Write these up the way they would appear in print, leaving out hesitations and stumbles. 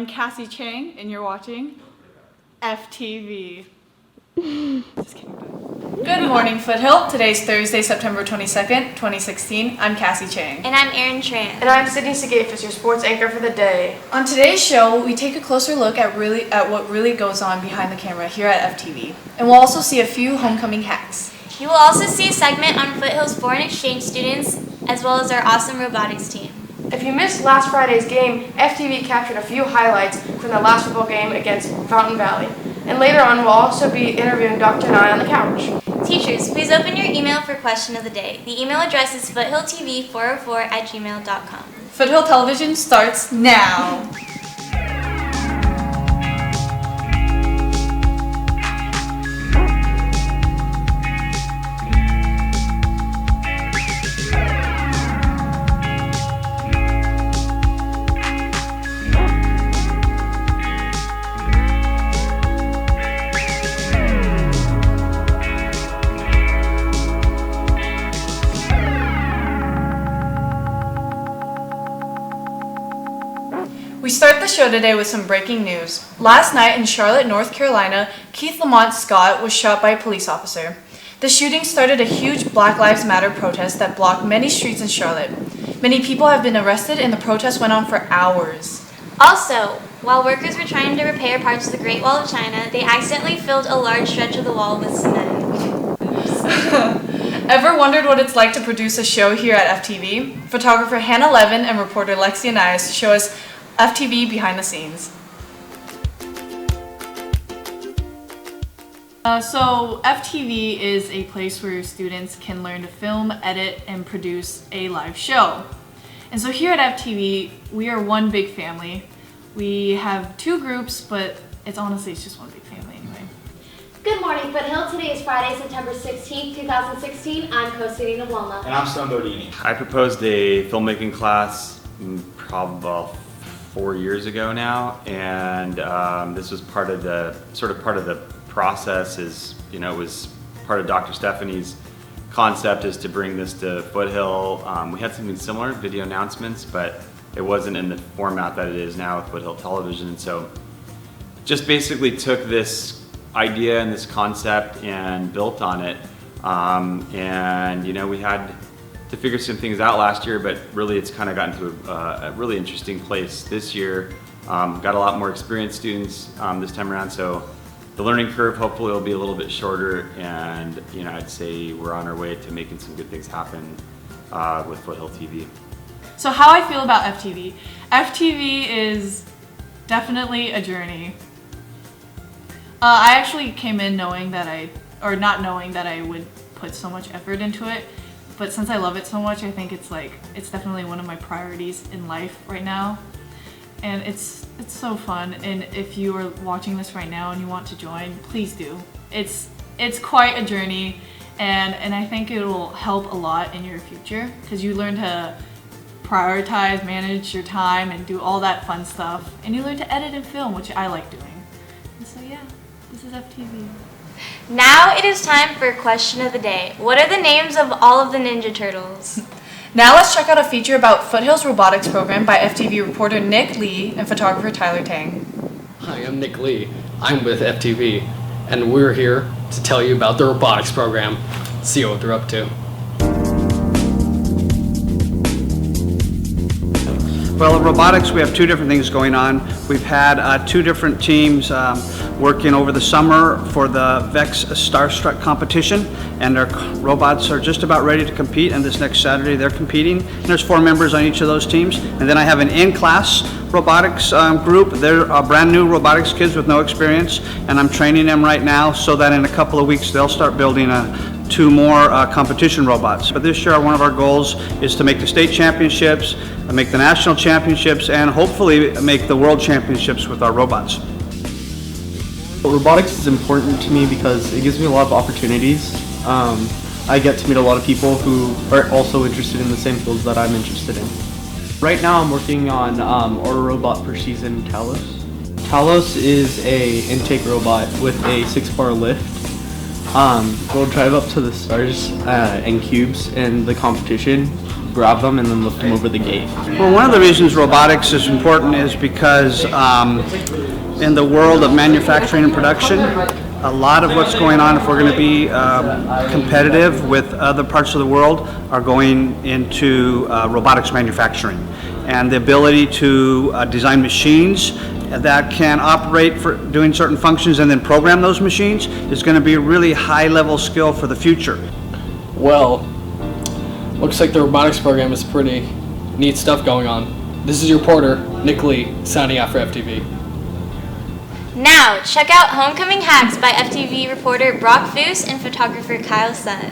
I'm Cassie Chang, and you're watching FTV. Just kidding. Good morning, Foothill. Today's Thursday, September 22nd, 2016. I'm Cassie Chang. And I'm Erin Tran. And I'm Sydney Sagafis, your sports anchor for the day. On today's show, we take a closer look at what really goes on behind the camera here at FTV. And we'll also see a few homecoming hacks. You will also see a segment on Foothill's foreign exchange students, as well as our awesome robotics team. If you missed last Friday's game, FTV captured a few highlights from the last football game against Fountain Valley. And later on, we'll also be interviewing Dr. and I on the couch. Teachers, please open your email for question of the day. The email address is foothilltv404@gmail.com. Foothill Television starts now. We start the show today with some breaking news. Last night in Charlotte, North Carolina, Keith Lamont Scott was shot by a police officer. The shooting started a huge Black Lives Matter protest that blocked many streets in Charlotte. Many people have been arrested and the protest went on for hours. Also, while workers were trying to repair parts of the Great Wall of China, they accidentally filled a large stretch of the wall with cement. Ever wondered what it's like to produce a show here at FTV? Photographer Hannah Levin and reporter Lexi Anais show us FTV behind the scenes. So FTV is a place where students can learn to film, edit, and produce a live show. And so here at FTV, we are one big family. We have two groups, but it's just one big family anyway. Good morning, Foothill. Today is Friday, September 16th, 2016. I'm co-student Wilma. And I'm Stone Bodini. I proposed a filmmaking class probably about 4 years ago now, and this was part of the process. It was part of Dr. Stephanie's concept is to bring this to Foothill. We had something similar, video announcements, but it wasn't in the format that it is now with Foothill Television. And so just basically took this idea and this concept and built on it. And we had to figure some things out last year, but really it's kind of gotten to a really interesting place this year. Got a lot more experienced students this time around, so the learning curve hopefully will be a little bit shorter, and I'd say we're on our way to making some good things happen with Foothill TV. So how I feel about FTV. FTV is definitely a journey. I actually came in not knowing that I would put so much effort into it. But since I love it so much, I think it's definitely one of my priorities in life right now. And it's so fun. And if you are watching this right now and you want to join, please do. It's quite a journey, and I think it will help a lot in your future because you learn to prioritize, manage your time, and do all that fun stuff. And you learn to edit and film, which I like doing. And so yeah, this is FTV. Now it is time for question of the day. What are the names of all of the Ninja Turtles? Now let's check out a feature about Foothill's robotics program by FTV reporter Nick Lee and photographer Tyler Tang. Hi, I'm Nick Lee. I'm with FTV, and we're here to tell you about the robotics program. See what they're up to. Well, at Robotics, we have two different things going on. We've had two different teams working over the summer for the VEX Starstruck competition, and our robots are just about ready to compete, and this next Saturday they're competing. And there's 4 members on each of those teams. And then I have an in-class robotics group. They're brand new robotics kids with no experience, and I'm training them right now so that in a couple of weeks they'll start building 2 more competition robots. But this year one of our goals is to make the state championships, make the national championships, and hopefully make the world championships with our robots. Robotics is important to me because it gives me a lot of opportunities. I get to meet a lot of people who are also interested in the same fields that I'm interested in. Right now I'm working on our robot for season Talos. Talos is a intake robot with a 6-bar lift. We'll drive up to the stars and cubes in the competition grab them and then lift them over the gate. Well, one of the reasons robotics is important is because in the world of manufacturing and production, a lot of what's going on, if we're going to be competitive with other parts of the world, are going into robotics manufacturing. And the ability to design machines that can operate for doing certain functions and then program those machines is going to be a really high-level skill for the future. Well, looks like the robotics program is pretty neat stuff going on. This is your reporter, Nick Lee, signing out for FTV. Now, check out Homecoming Hacks by FTV reporter Brock Foose and photographer Kyle Sun.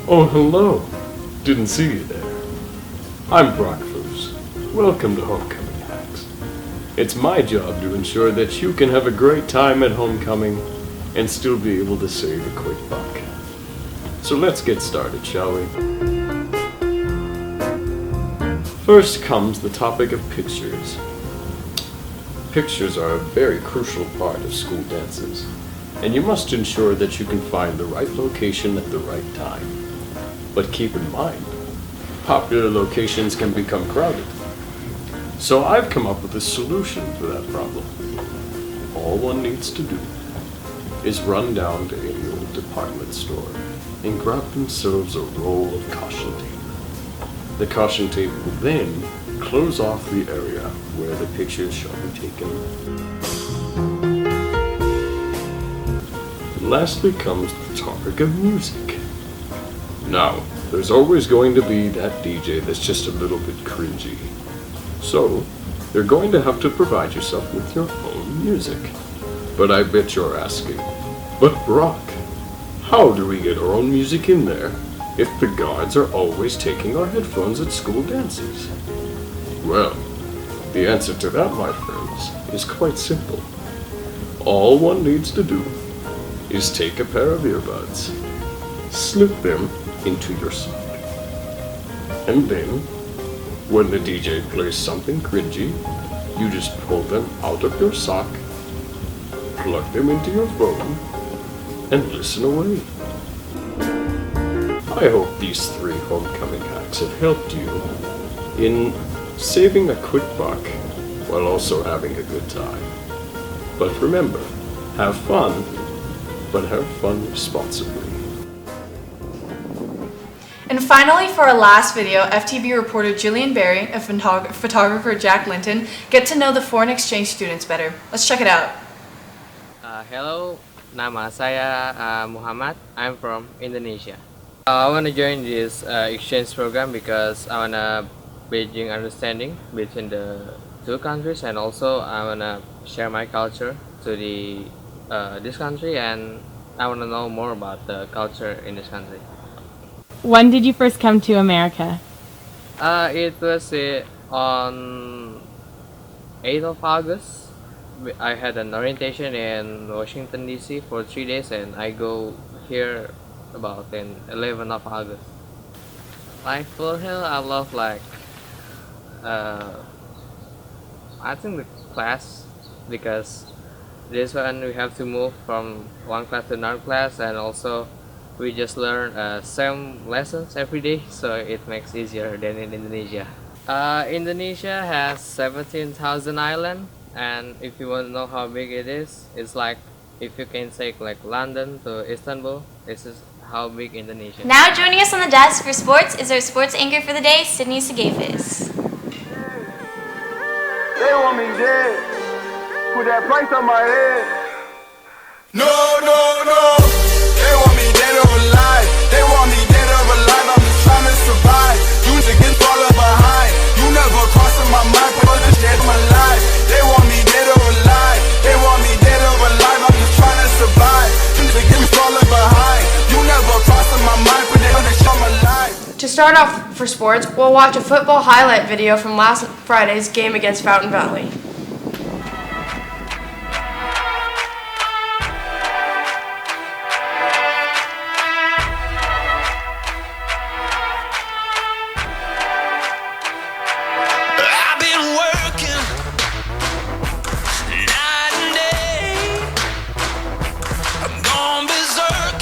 Oh, hello. Didn't see you there. I'm Brock Foose. Welcome to Homecoming Hacks. It's my job to ensure that you can have a great time at homecoming and still be able to save a quick buck. So let's get started, shall we? First comes the topic of pictures. Pictures are a very crucial part of school dances, and you must ensure that you can find the right location at the right time. But keep in mind, popular locations can become crowded. So I've come up with a solution for that problem. All one needs to do is run down to any old department store and grab themselves a roll of caution tape. The caution tape will then close off the area where the pictures shall be taken. And lastly comes the topic of music. Now, there's always going to be that DJ that's just a little bit cringy. So, you're going to have to provide yourself with your own music. But I bet you're asking, but Brock, how do we get our own music in there if the guards are always taking our headphones at school dances? Well, the answer to that, my friends, is quite simple. All one needs to do is take a pair of earbuds, slip them into your sock, and then, when the DJ plays something cringy, you just pull them out of your sock, plug them into your phone, and listen away. I hope these 3 homecoming hacks have helped you in saving a quick buck while also having a good time. But remember, have fun, but have fun responsibly. And finally, for our last video, FTV reporter Jillian Berry and photographer Jack Linton get to know the foreign exchange students better. Let's check it out. Hello, nama saya Muhammad. I'm from Indonesia. I want to join this exchange program because I want to bridging understanding between the 2 countries, and also I want to share my culture to this country, and I want to know more about the culture in this country. When did you first come to America? It was on 8th of August. I had an orientation in Washington DC for 3 days, and I go here about 11th of August. Like Foothill, I love I think the class, because this one we have to move from one class to another class, and also we just learn same lessons every day, so it makes easier than in Indonesia. Indonesia has 17,000 islands, and if you want to know how big it is, it's like if you can take like London to Istanbul, this is how big Indonesia is. Now joining us on the desk for sports is our sports anchor for the day, Sydney Sagafis. They want me dead. Put that price on my head. No, no, no. They want me dead or alive. They want me dead or alive. I'm just trying to survive. You niggas falling behind. You never crossing my mind, but this dead my life. They want me dead or alive. They want me dead or alive. I'm just trying to survive. You niggas falling behind. You never crossing my mind, but they wanna show my life. To start off for sports, we'll watch a football highlight video from last Friday's game against Fountain Valley. I've been working night and day. I'm gone berserk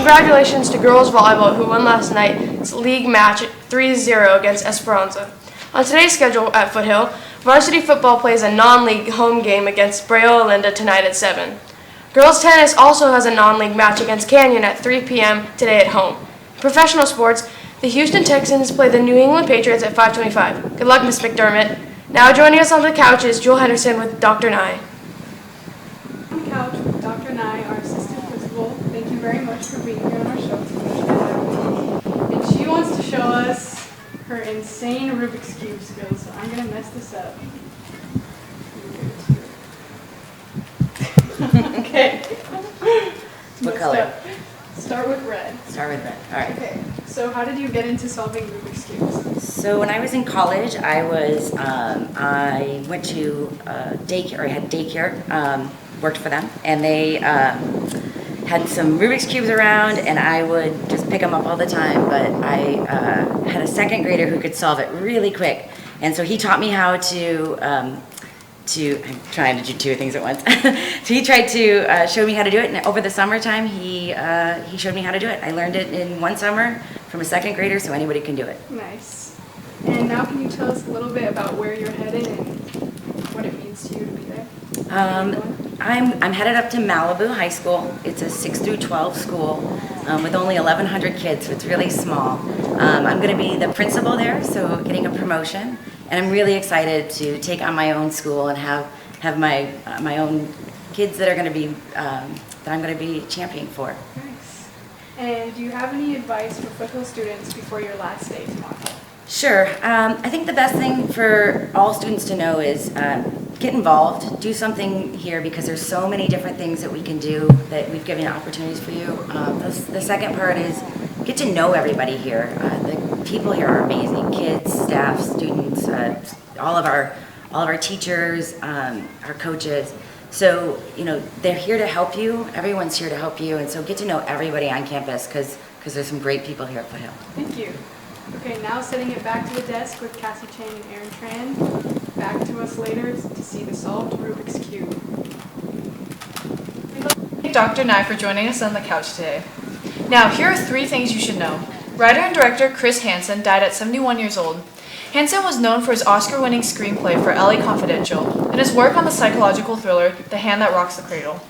Congratulations to girls volleyball who won last night's league match 3-0 against Esperanza. On today's schedule at Foothill, varsity football plays a non-league home game against Braille Olinda tonight at 7. Girls tennis also has a non-league match against Canyon at 3 p.m. today at home. In professional sports, the Houston Texans play the New England Patriots at 5:25. Good luck, Miss McDermott. Now joining us on the couch is Jewel Henderson with Dr. Nye. On the couch with Dr. Nye, our assistant principal. Thank you very much for being here on our show today. And she wants to show us her insane Rubik's Cube skills, so I'm going to mess this up. Okay. What color? Start with red. Start with red. All right. Okay. So how did you get into solving Rubik's Cubes? So when I was in college, I went to daycare, or I had daycare, worked for them, and they had some Rubik's Cubes around, and I would just pick them up all the time, but I had a second grader who could solve it really quick, and so he taught me how I'm trying to do two things at once. So he tried to show me how to do it, and over the summertime, he showed me how to do it. I learned it in one summer from a second grader, so anybody can do it. Nice. And now can you tell us a little bit about where you're headed and what it means to you to be there? I'm headed up to Malibu High School. It's a 6 through 12 school with only 1,100 kids, so it's really small. I'm going to be the principal there, so getting a promotion. And I'm really excited to take on my own school and have my own kids that are going to be that I'm going to be championing for. Nice. And do you have any advice for Foothill students before your last day tomorrow? Sure. I think the best thing for all students to know is get involved, do something here, because there's so many different things that we can do that we've given opportunities for you. The second part is get to know everybody here. The people here are amazing, kids, staff, students, all of our teachers, our coaches. So, they're here to help you. Everyone's here to help you, and so get to know everybody on campus because there's some great people here at Foothill. Thank you. Okay, now sending it back to the desk with Cassie Chang and Aaron Tran. Back to us later to see the solved Rubik's Cube. Thank Dr. Nye for joining us on the couch today. Now, here are 3 things you should know. Writer and director Chris Hansen died at 71 years old. Hansen was known for his Oscar-winning screenplay for LA Confidential and his work on the psychological thriller The Hand That Rocks the Cradle.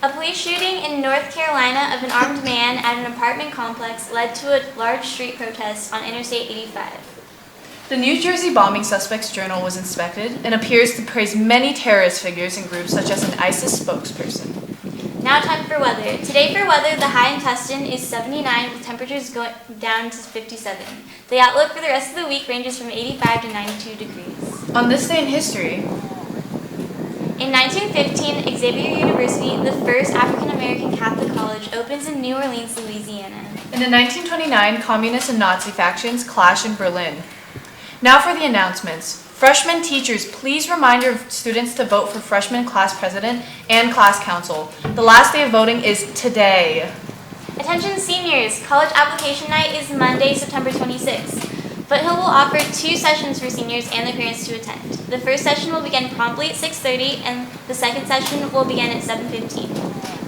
A police shooting in North Carolina of an armed man at an apartment complex led to a large street protest on Interstate 85. The New Jersey bombing suspect's journal was inspected and appears to praise many terrorist figures and groups such as an ISIS spokesperson. Now time for weather. Today for weather, the high in Tustin is 79 with temperatures going down to 57. The outlook for the rest of the week ranges from 85 to 92 degrees. On this day in history, in 1915, Xavier University, the first African-American Catholic college, opens in New Orleans, Louisiana. And in 1929, communist and Nazi factions clash in Berlin. Now for the announcements. Freshman teachers, please remind your students to vote for freshman class president and class council. The last day of voting is today. Attention seniors, college application night is Monday, September 26th. Foothill will offer 2 sessions for seniors and their parents to attend. The first session will begin promptly at 6:30 and the second session will begin at 7:15.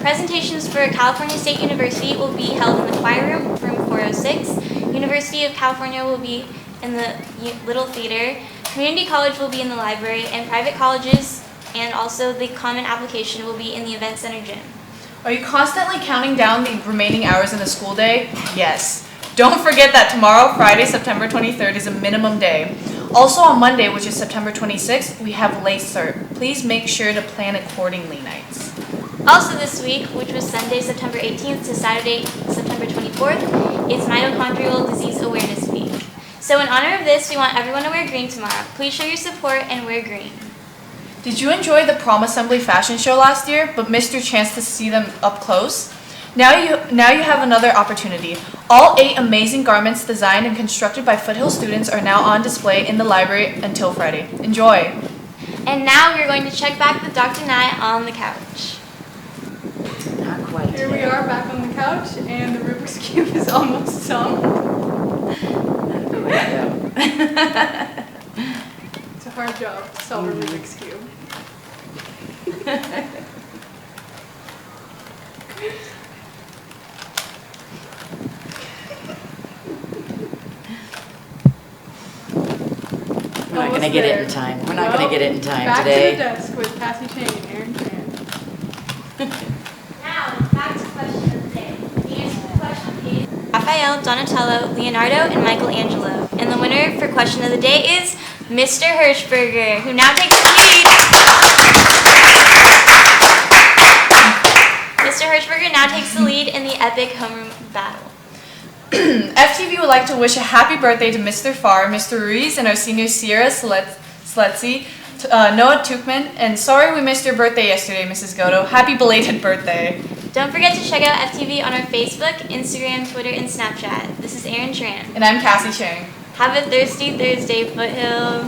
Presentations for California State University will be held in the choir room 406. University of California will be in the Little Theater. Community College will be in the library, and private colleges and also the common application will be in the Event Center gym. Are you constantly counting down the remaining hours in the school day? Yes. Don't forget that tomorrow, Friday, September 23rd, is a minimum day. Also on Monday, which is September 26th, we have late start. Please make sure to plan accordingly nights. Also this week, which was Sunday, September 18th to Saturday, September 24th, is Mitochondrial Disease Awareness Week. So in honor of this, we want everyone to wear green tomorrow. Please show your support and wear green. Did you enjoy the Prom Assembly fashion show last year, but missed your chance to see them up close? Now you have another opportunity. All 8 amazing garments designed and constructed by Foothill students are now on display in the library until Friday. Enjoy! And now we're going to check back with Dr. Nye on the couch. Not quite. Here we are back on the couch, and the Rubik's Cube is almost solved. It's a hard job to solve a Rubik's Cube. gonna get it in time. We're not gonna get it in time today. Back to the desk with Cassie Chang and Aaron Tran. Now, back to question of the day. The answer to the question is Raphael, Donatello, Leonardo, and Michelangelo. And the winner for question of the day is Mr. Hirschberger, who now takes the lead. Mr. Hirschberger now takes the lead in the epic homeroom battle. FTV would like to wish a happy birthday to Mr. Farr, Mr. Ruiz, and our seniors Sierra Sletsy, Noah Tukman, and sorry we missed your birthday yesterday, Mrs. Goto. Happy belated birthday. Don't forget to check out FTV on our Facebook, Instagram, Twitter, and Snapchat. This is Aaron Tran. And I'm Cassie Chang. Have a thirsty Thursday, Foothill.